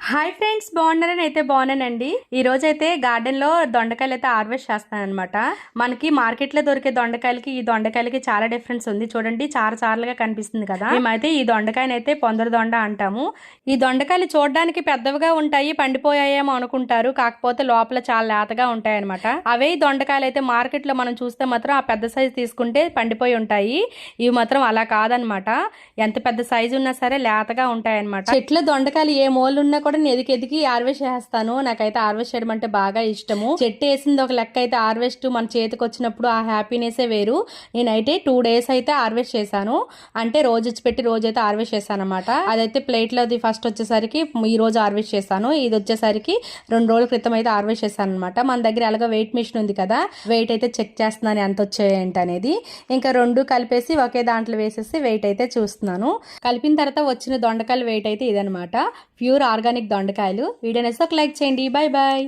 Hi friends, బాగున్నారని అయితే బాగున్నానండి. ఈ రోజు అయితే గార్డెన్ లో దొండకాయలు అయితే హార్వెస్ట్ చేస్తాను అనమాట. మనకి మార్కెట్ లో దొరికే దొండకాయలకి ఈ దొండకాయలకి చాలా డిఫరెన్స్ ఉంది. చూడండి, చారుగా కనిపిస్తుంది కదా. మేమైతే ఈ దొండకాయని అయితే పొందర దొండ అంటాము. ఈ దొండకాయలు చూడడానికి పెద్దవిగా ఉంటాయి, పండిపోయాయేమో అనుకుంటారు. కాకపోతే లోపల చాలా లేతగా ఉంటాయి అనమాట. అవే దొండకాయలు అయితే మార్కెట్ లో మనం చూస్తే మాత్రం ఆ పెద్ద సైజు తీసుకుంటే పండిపోయి ఉంటాయి. ఇవి మాత్రం అలా కాదనమాట. ఎంత పెద్ద సైజు ఉన్నా సరే లేతగా ఉంటాయి అనమాట. చెట్ల దొండకాయలు ఏ మూలు ఉన్నా కూడా ఎదికి హార్వెస్ట్ చేస్తాను. నాకైతే హార్వెస్ట్ చేయడం అంటే బాగా ఇష్టము. చెట్టు వేసింది ఒక లెక్క అయితే హార్వెస్ట్ మన చేతికి వచ్చినప్పుడు ఆ హ్యాపీనెస్ వేరు. నేనైతే 2 days అయితే హార్వెస్ట్ చేశాను. అంటే రోజు పెట్టి రోజు అయితే హార్వెస్ట్ చేశాను అనమాట. అదైతే ప్లేట్ లోది ఫస్ట్ వచ్చేసరికి ఈ రోజు హార్వెస్ట్ చేశాను. ఇది వచ్చేసరికి 2 రోజుల క్రితం అయితే హార్వెస్ట్ చేశాను అనమాట. మన దగ్గర అలాగా వెయిట్ మిషన్ ఉంది కదా, వెయిట్ అయితే చెక్ చేస్తున్నాను ఎంత వచ్చాయంట అనేది. ఇంకా 2 కలిపేసి ఒకే దాంట్లో వేసేసి వెయిట్ అయితే చూస్తున్నాను. కలిపిన తర్వాత వచ్చిన దొండకాయల వెయిట్ అయితే ఇదనమాట. ప్యూర్ ఆర్గానిక్ దొండకాయలు. వీడియో నచ్చితే ఒక లైక్ చేయండి. Bye bye.